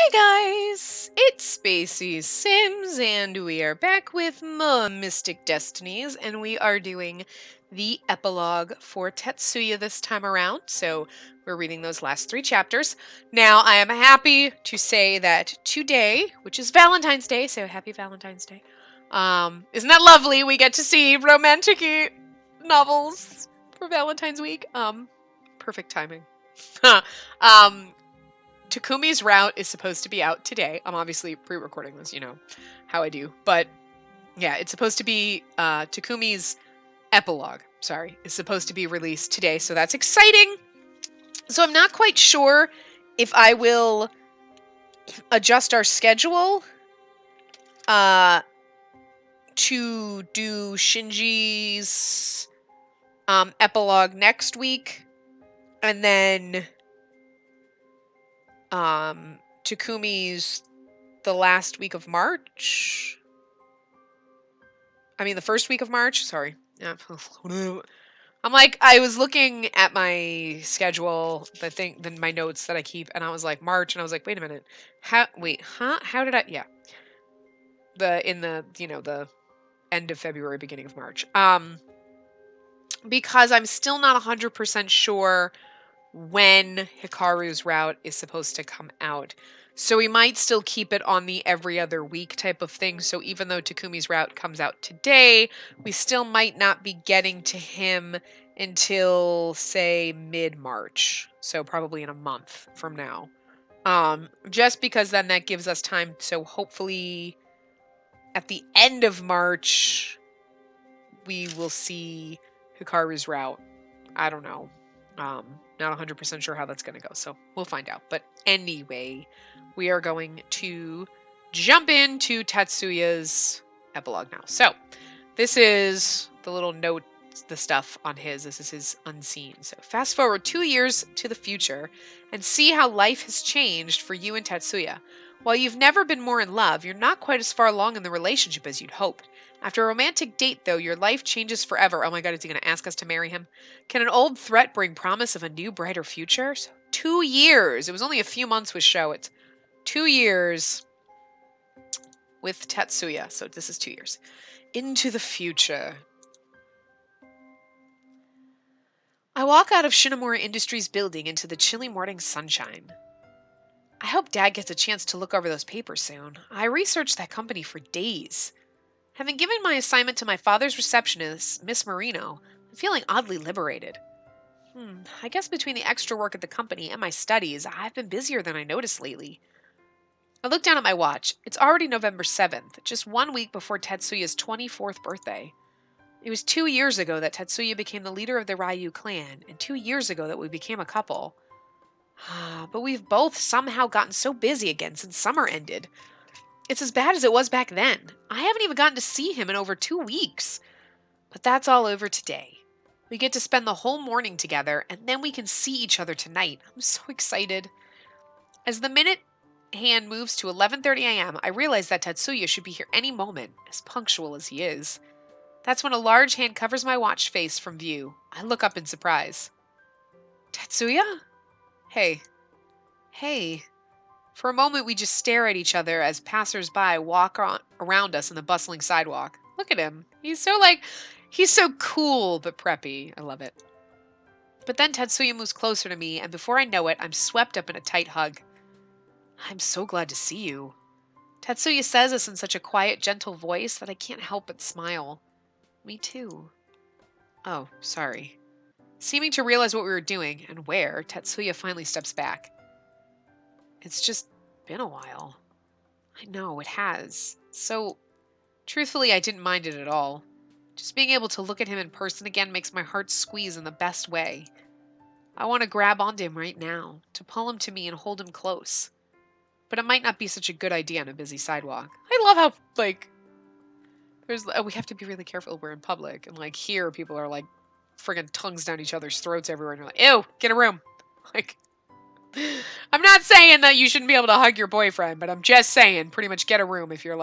Hey guys, it's Spacey Sims, and we are back with more Mystic Destinies, and we are doing the epilogue for Tetsuya this time around. So we're reading those last 3 chapters. Now, I am happy to say that today, which is Valentine's Day, so happy Valentine's Day. Isn't that lovely? We get to see romantic novels for Valentine's week. Perfect timing. um, Takumi's route is supposed to be out today. I'm obviously pre-recording this, you know how I do. But yeah, it's supposed to be Takumi's epilogue, is supposed to be released today, so that's exciting. So I'm not quite sure if I will adjust our schedule to do Shinji's epilogue next week, and then Takumi's the last week of March. I mean, the first week of March. Sorry. Yeah. I was looking at my schedule, my notes that I keep, and I was like March, and I was like, wait a minute, how did I? Yeah, the end of February, beginning of March. Because I'm still not 100% sure when Hikaru's route is supposed to come out. So we might still keep it on the every other week type of thing. So even though Takumi's route comes out today, we still might not be getting to him until, say, mid-March. So probably in a month from now. Just because then that gives us time. So hopefully at the end of March, we will see Hikaru's route. I don't know. Not 100% sure how that's going to go, so we'll find out. But anyway, we are going to jump into Tetsuya's epilogue now. So this is the little note, the stuff on his. This is his unseen. So fast forward 2 years to the future and see how life has changed for you and Tetsuya. While you've never been more in love, you're not quite as far along in the relationship as you'd hoped. After a romantic date, though, your life changes forever. Oh my god, is he going to ask us to marry him? Can an old threat bring promise of a new, brighter future? So 2 years. It was only a few months with Sho. It's 2 years with Tetsuya. So this is 2 years. Into the future. I walk out of Shinomura Industries building into the chilly morning sunshine. I hope Dad gets a chance to look over those papers soon. I researched that company for days. Having given my assignment to my father's receptionist, Miss Marino, I'm feeling oddly liberated. I guess between the extra work at the company and my studies, I've been busier than I noticed lately. I look down at my watch. It's already November 7th, just 1 week before Tetsuya's 24th birthday. It was 2 years ago that Tetsuya became the leader of the Ryu clan, and 2 years ago that we became a couple. But we've both somehow gotten so busy again since summer ended. It's as bad as it was back then. I haven't even gotten to see him in over 2 weeks. But that's all over today. We get to spend the whole morning together, and then we can see each other tonight. I'm so excited. As the minute hand moves to 11:30 a.m., I realize that Tetsuya should be here any moment, as punctual as he is. That's when a large hand covers my watch face from view. I look up in surprise. Tetsuya? Hey. Hey. For a moment, we just stare at each other as passers-by walk around us on the bustling sidewalk. Look at him. He's so cool but preppy. I love it. But then Tetsuya moves closer to me, and before I know it, I'm swept up in a tight hug. I'm so glad to see you. Tetsuya says this in such a quiet, gentle voice that I can't help but smile. Me too. Oh, sorry. Seeming to realize what we were doing, and where, Tetsuya finally steps back. It's just been a while. I know, it has. So, truthfully, I didn't mind it at all. Just being able to look at him in person again makes my heart squeeze in the best way. I want to grab onto him right now, to pull him to me and hold him close. But it might not be such a good idea on a busy sidewalk. I love how, we have to be really careful we're in public. And, here people are, friggin' tongues down each other's throats everywhere. And you're like, ew, get a room. I'm not saying that you shouldn't be able to hug your boyfriend, but I'm just saying pretty much get a room if you're,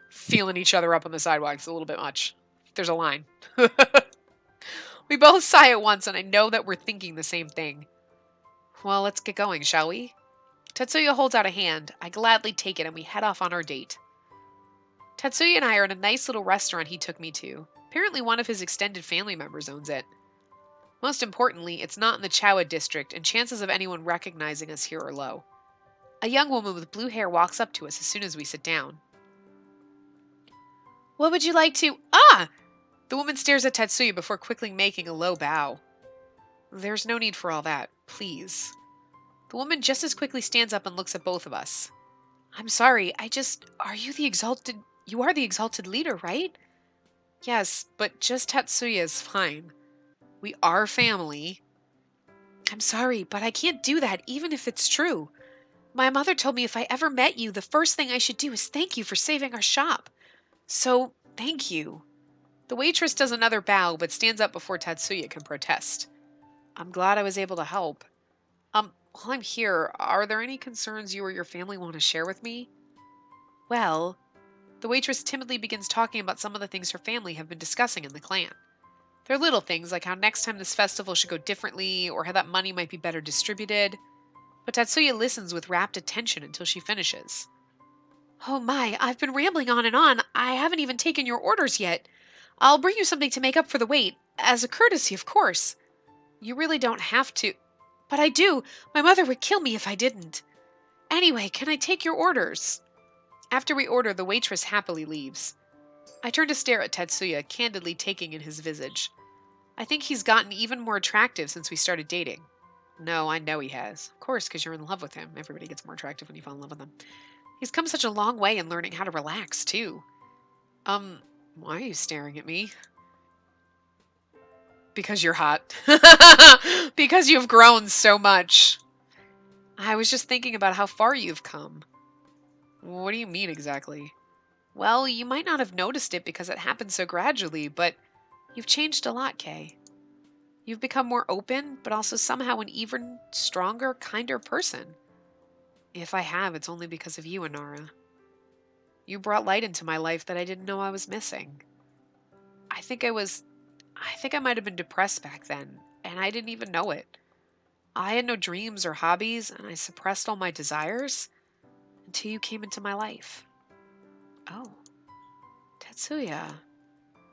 feeling each other up on the sidewalk. It's a little bit much. There's a line. We both sigh at once, and I know that we're thinking the same thing. Well, let's get going, shall we? Tetsuya holds out a hand. I gladly take it and we head off on our date. Tetsuya and I are in a nice little restaurant he took me to. Apparently one of his extended family members owns it. Most importantly, it's not in the Chawa district and chances of anyone recognizing us here are low. A young woman with blue hair walks up to us as soon as we sit down. What would you like to... Ah! The woman stares at Tetsuya before quickly making a low bow. There's no need for all that, please. The woman just as quickly stands up and looks at both of us. I'm sorry, Are you the exalted... You are the exalted leader, right? Yes, but just Tetsuya is fine. We are family. I'm sorry, but I can't do that, even if it's true. My mother told me if I ever met you, the first thing I should do is thank you for saving our shop. So, thank you. The waitress does another bow, but stands up before Tetsuya can protest. I'm glad I was able to help. While I'm here, are there any concerns you or your family want to share with me? Well, the waitress timidly begins talking about some of the things her family have been discussing in the clan. They're little things, like how next time this festival should go differently, or how that money might be better distributed. But Tetsuya listens with rapt attention until she finishes. Oh my, I've been rambling on and on. I haven't even taken your orders yet. I'll bring you something to make up for the wait, as a courtesy, of course. You really don't have to. But I do. My mother would kill me if I didn't. Anyway, can I take your orders? After we order, the waitress happily leaves. I turn to stare at Tetsuya, candidly taking in his visage. I think he's gotten even more attractive since we started dating. No, I know he has. Of course, because you're in love with him. Everybody gets more attractive when you fall in love with them. He's come such a long way in learning how to relax, too. Why are you staring at me? Because you're hot. Because you've grown so much. I was just thinking about how far you've come. What do you mean exactly? Well, you might not have noticed it because it happened so gradually, but you've changed a lot, Kay. You've become more open, but also somehow an even stronger, kinder person. If I have, it's only because of you, Inara. You brought light into my life that I didn't know I was missing. I think I might have been depressed back then, and I didn't even know it. I had no dreams or hobbies, and I suppressed all my desires until you came into my life. Oh, Tetsuya.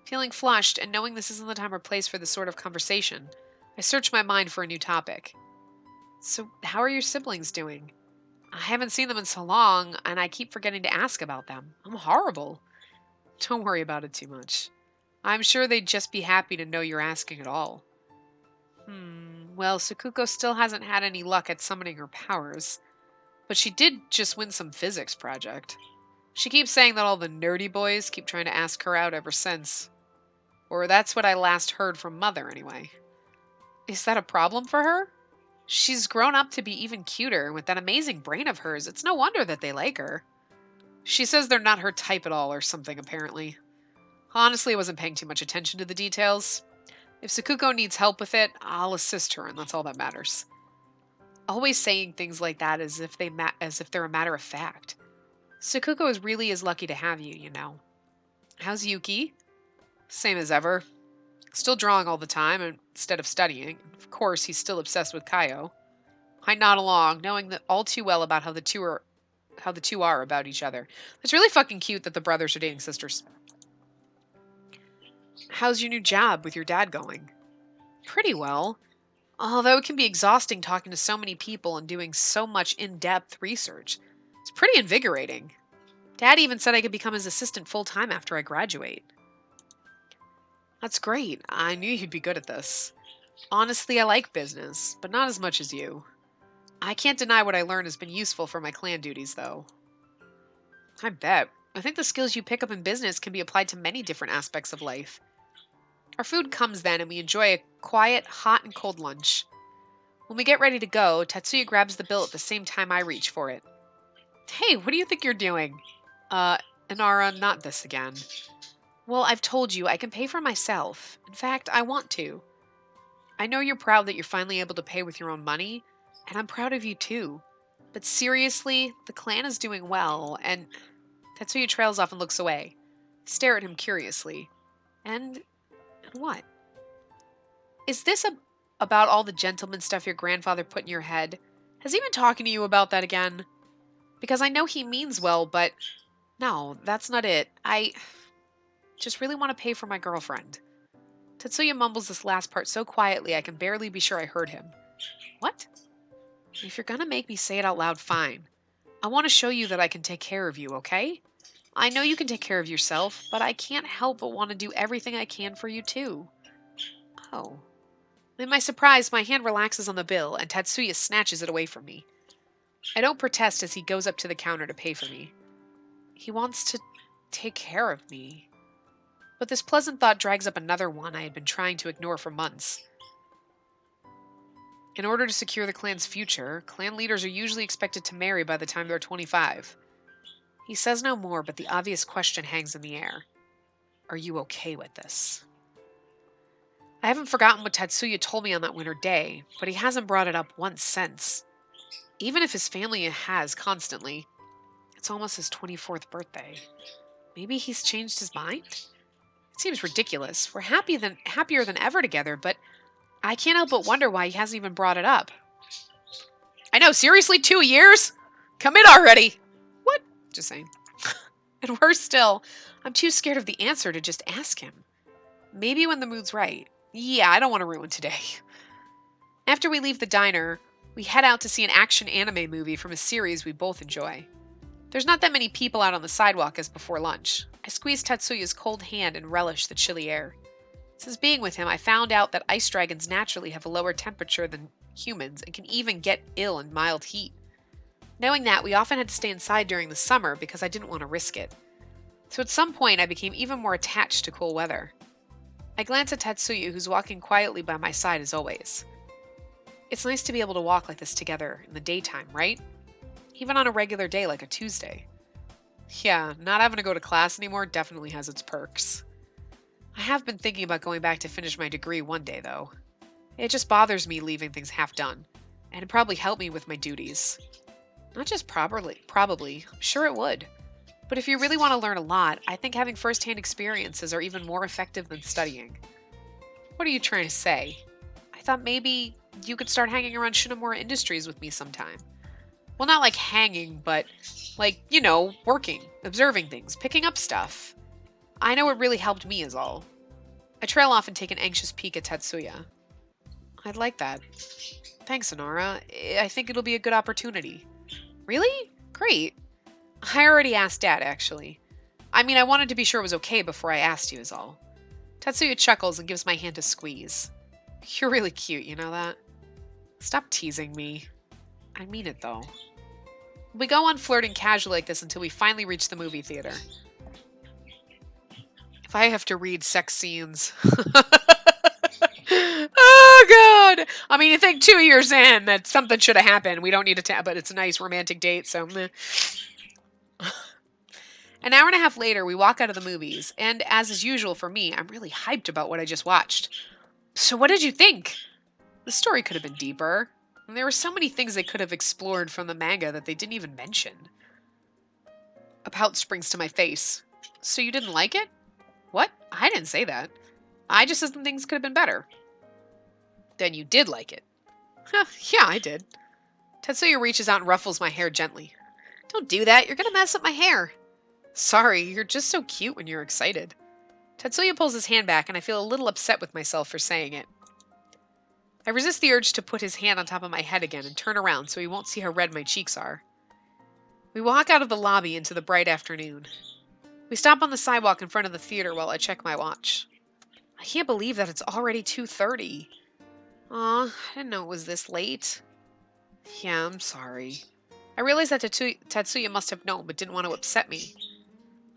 Feeling flushed and knowing this isn't the time or place for this sort of conversation, I search my mind for a new topic. So, how are your siblings doing? I haven't seen them in so long, and I keep forgetting to ask about them. I'm horrible. Don't worry about it too much. I'm sure they'd just be happy to know you're asking at all. Well, Sakuko still hasn't had any luck at summoning her powers, but she did just win some physics project. She keeps saying that all the nerdy boys keep trying to ask her out ever since. Or that's what I last heard from Mother, anyway. Is that a problem for her? She's grown up to be even cuter with that amazing brain of hers. It's no wonder that they like her. She says they're not her type at all or something, apparently. Honestly, I wasn't paying too much attention to the details. If Sakuko needs help with it, I'll assist her, and that's all that matters. Always saying things like that as if they're a matter of fact. Sakuko is really as lucky to have you, you know. How's Yuki? Same as ever. Still drawing all the time instead of studying. Of course, he's still obsessed with Kaio. I nod along, knowing that all too well about how the two are about each other. It's really fucking cute that the brothers are dating sisters. How's your new job with your dad going? Pretty well. Although it can be exhausting talking to so many people and doing so much in-depth research. It's pretty invigorating. Dad even said I could become his assistant full-time after I graduate. That's great. I knew you'd be good at this. Honestly, I like business, but not as much as you. I can't deny what I learned has been useful for my clan duties, though. I bet. I think the skills you pick up in business can be applied to many different aspects of life. Our food comes then, and we enjoy a quiet, hot and cold lunch. When we get ready to go, Tetsuya grabs the bill at the same time I reach for it. Hey, what do you think you're doing? Inara, not this again. Well, I've told you, I can pay for myself. In fact, I want to. I know you're proud that you're finally able to pay with your own money, and I'm proud of you too. But seriously, the clan is doing well, and... Tetsuya trails off and looks away. I stare at him curiously. And what? Is this about all the gentleman stuff your grandfather put in your head? Has he been talking to you about that again? Because I know he means well, but no, that's not it. I just really want to pay for my girlfriend. Tetsuya mumbles this last part so quietly I can barely be sure I heard him. What? If you're gonna make me say it out loud, fine. I want to show you that I can take care of you, okay? I know you can take care of yourself, but I can't help but want to do everything I can for you too. Oh. In my surprise, my hand relaxes on the bill and Tetsuya snatches it away from me. I don't protest as he goes up to the counter to pay for me. He wants to take care of me. But this pleasant thought drags up another one I had been trying to ignore for months. In order to secure the clan's future, clan leaders are usually expected to marry by the time they're 25. He says no more, but the obvious question hangs in the air. Are you okay with this? I haven't forgotten what Tetsuya told me on that winter day, but he hasn't brought it up once since. Even if his family has constantly. It's almost his 24th birthday. Maybe he's changed his mind? It seems ridiculous. We're happier than ever together, but I can't help but wonder why he hasn't even brought it up. I know, seriously, 2 years? Come in already! What? Just saying. And worse still, I'm too scared of the answer to just ask him. Maybe when the mood's right. Yeah, I don't want to ruin today. After we leave the diner, we head out to see an action anime movie from a series we both enjoy. There's not that many people out on the sidewalk as before lunch. I squeeze Tetsuya's cold hand and relish the chilly air. Since being with him, I found out that ice dragons naturally have a lower temperature than humans and can even get ill in mild heat. Knowing that, we often had to stay inside during the summer because I didn't want to risk it. So at some point, I became even more attached to cool weather. I glance at Tetsuya, who's walking quietly by my side as always. It's nice to be able to walk like this together in the daytime, right? Even on a regular day like a Tuesday. Yeah, not having to go to class anymore definitely has its perks. I have been thinking about going back to finish my degree one day, though. It just bothers me leaving things half done, and it'd probably help me with my duties. Not just probably. I'm sure it would. But if you really want to learn a lot, I think having first-hand experiences are even more effective than studying. What are you trying to say? I thought maybe you could start hanging around Shinomura Industries with me sometime. Well, not like hanging, but like, working, observing things, picking up stuff. I know it really helped me is all. I trail off and take an anxious peek at Tetsuya. I'd like that. Thanks, Inara. I think it'll be a good opportunity. Really? Great. I already asked Dad, actually. I wanted to be sure it was okay before I asked you is all. Tetsuya chuckles and gives my hand a squeeze. You're really cute, you know that? Stop teasing me. I mean it, though. We go on flirting casually like this until we finally reach the movie theater. If I have to read sex scenes... Oh, God! You think 2 years in that something should have happened. We don't need to but it's a nice romantic date, so meh. An hour and a half later, we walk out of the movies, and as is usual for me, I'm really hyped about what I just watched. So what did you think? The story could have been deeper. And there were so many things they could have explored from the manga that they didn't even mention. A pout springs to my face. So you didn't like it? What? I didn't say that. I just said some things could have been better. Then you did like it. Huh, yeah, I did. Tetsuya reaches out and ruffles my hair gently. Don't do that, you're gonna mess up my hair. Sorry, you're just so cute when you're excited. Tetsuya pulls his hand back and I feel a little upset with myself for saying it. I resist the urge to put his hand on top of my head again and turn around so he won't see how red my cheeks are. We walk out of the lobby into the bright afternoon. We stop on the sidewalk in front of the theater while I check my watch. I can't believe that it's already 2:30. Aw, I didn't know it was this late. Yeah, I'm sorry. I realized that Tetsuya must have known but didn't want to upset me.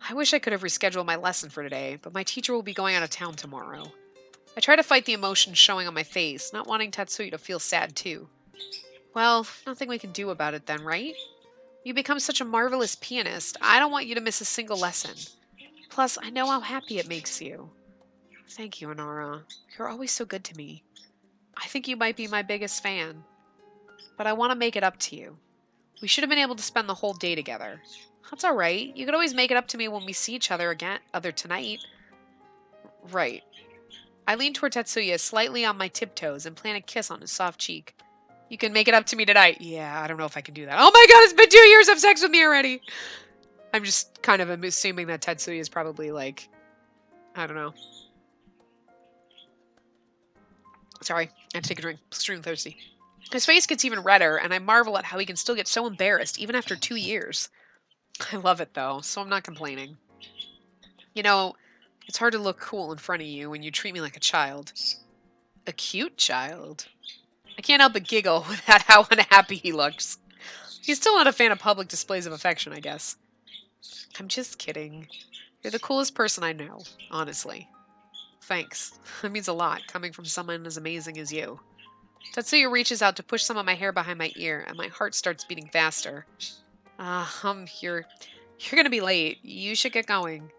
I wish I could have rescheduled my lesson for today, but my teacher will be going out of town tomorrow. I try to fight the emotions showing on my face, not wanting Tetsuya to feel sad too. Well, nothing we can do about it then, right? You become such a marvelous pianist. I don't want you to miss a single lesson. Plus, I know how happy it makes you. Thank you, Inara. You're always so good to me. I think you might be my biggest fan. But I want to make it up to you. We should have been able to spend the whole day together. That's alright. You could always make it up to me when we see each other again, tonight. Right. I lean toward Tetsuya slightly on my tiptoes and plant a kiss on his soft cheek. You can make it up to me tonight. Yeah, I don't know if I can do that. Oh my god, it's been 2 years of sex with me already. I'm just kind of assuming that Tetsuya is probably like, I don't know. Sorry, I had to take a drink. Extremely thirsty. His face gets even redder, and I marvel at how he can still get so embarrassed, even after 2 years. I love it, though, so I'm not complaining. You know, it's hard to look cool in front of you when you treat me like a child. A cute child. I can't help but giggle at how unhappy he looks. He's still not a fan of public displays of affection, I guess. I'm just kidding. You're the coolest person I know, honestly. Thanks. That means a lot, coming from someone as amazing as you. Tetsuya reaches out to push some of my hair behind my ear, and my heart starts beating faster. You're gonna be late. You should get going.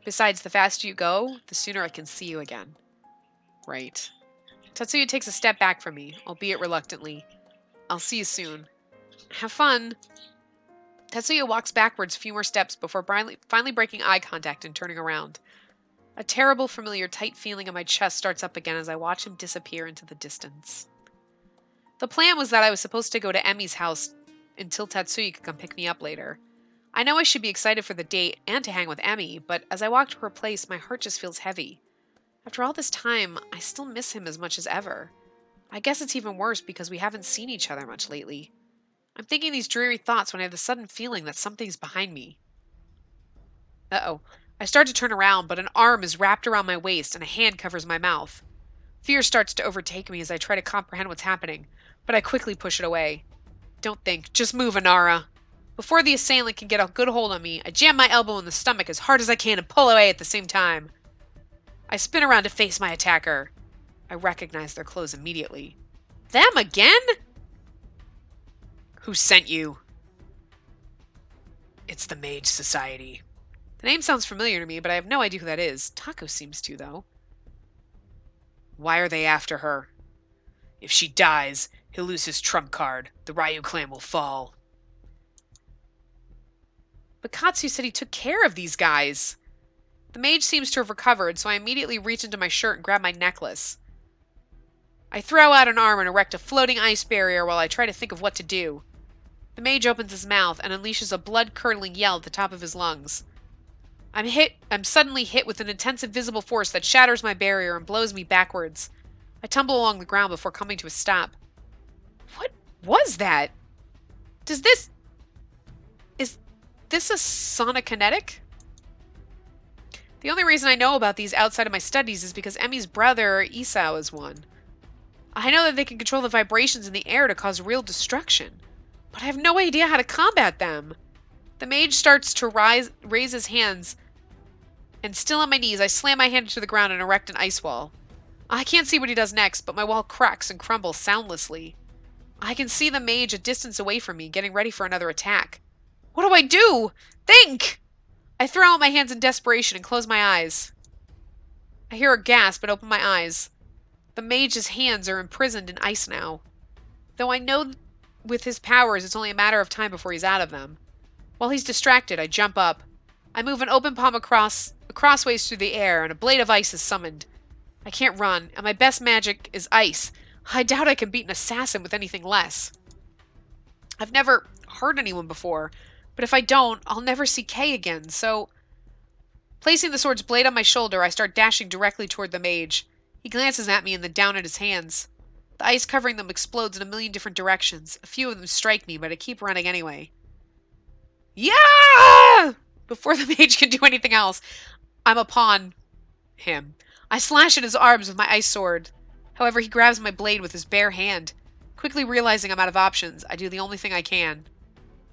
Besides, the faster you go, the sooner I can see you again. Right. Tetsuya takes a step back from me, albeit reluctantly. I'll see you soon. Have fun. Tetsuya walks backwards a few more steps before finally breaking eye contact and turning around. A terrible, familiar, tight feeling in my chest starts up again as I watch him disappear into the distance. The plan was that I was supposed to go to Emi's house until Tetsuya could come pick me up later. I know I should be excited for the date and to hang with Emi, but as I walk to her place, my heart just feels heavy. After all this time, I still miss him as much as ever. I guess it's even worse because we haven't seen each other much lately. I'm thinking these dreary thoughts when I have the sudden feeling that something's behind me. Uh-oh. I start to turn around, but an arm is wrapped around my waist and a hand covers my mouth. Fear starts to overtake me as I try to comprehend what's happening, but I quickly push it away. Don't think, just move, Inara. Before the assailant can get a good hold on me, I jam my elbow in the stomach as hard as I can and pull away at the same time. I spin around to face my attacker. I recognize their clothes immediately. Them again? Who sent you? It's the Mage Society. The name sounds familiar to me, but I have no idea who that is. Taco seems to, though. Why are they after her? If she dies, he'll lose his trump card. The Ryu clan will fall. But Katsu said he took care of these guys. The mage seems to have recovered, so I immediately reach into my shirt and grab my necklace. I throw out an arm and erect a floating ice barrier while I try to think of what to do. The mage opens his mouth and unleashes a blood-curdling yell at the top of his lungs. I'm suddenly hit with an intense invisible force that shatters my barrier and blows me backwards. I tumble along the ground before coming to a stop. What was that? Is this a sonokinetic? The only reason I know about these outside of my studies is because Emi's brother, Isao, is one. I know that they can control the vibrations in the air to cause real destruction, but I have no idea how to combat them. The mage starts to raise his hands, and still on my knees, I slam my hand into the ground and erect an ice wall. I can't see what he does next, but my wall cracks and crumbles soundlessly. I can see the mage a distance away from me, getting ready for another attack. What do I do? Think! I throw out my hands in desperation and close my eyes. I hear a gasp and open my eyes. The mage's hands are imprisoned in ice now. Though I know with his powers it's only a matter of time before he's out of them. While he's distracted, I jump up. I move an open palm crossways through the air, and a blade of ice is summoned. I can't run, and my best magic is ice. I doubt I can beat an assassin with anything less. I've never hurt anyone before, but if I don't, I'll never see Kay again, so... Placing the sword's blade on my shoulder, I start dashing directly toward the mage. He glances at me and then down at his hands. The ice covering them explodes in a million different directions. A few of them strike me, but I keep running anyway. Yeah! Before the mage can do anything else, I'm upon him. I slash at his arms with my ice sword. However, he grabs my blade with his bare hand. Quickly realizing I'm out of options, I do the only thing I can.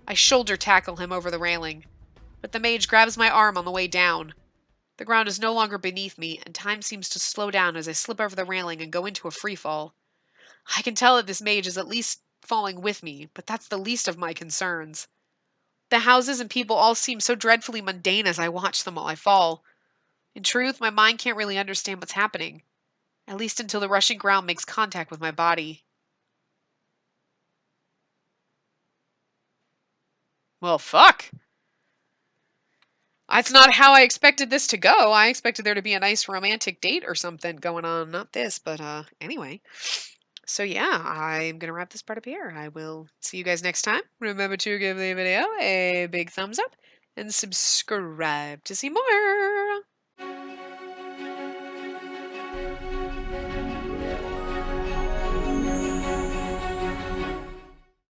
I shoulder tackle him over the railing, but the mage grabs my arm on the way down. The ground is no longer beneath me, and time seems to slow down as I slip over the railing and go into a freefall. I can tell that this mage is at least falling with me, but that's the least of my concerns. The houses and people all seem so dreadfully mundane as I watch them while I fall. In truth, my mind can't really understand what's happening, at least until the rushing ground makes contact with my body. Well, fuck. That's not how I expected this to go. I expected there to be a nice romantic date or something going on. Not this, but anyway. So yeah, I'm gonna wrap this part up here. I will see you guys next time. Remember to give the video a big thumbs up and subscribe to see more.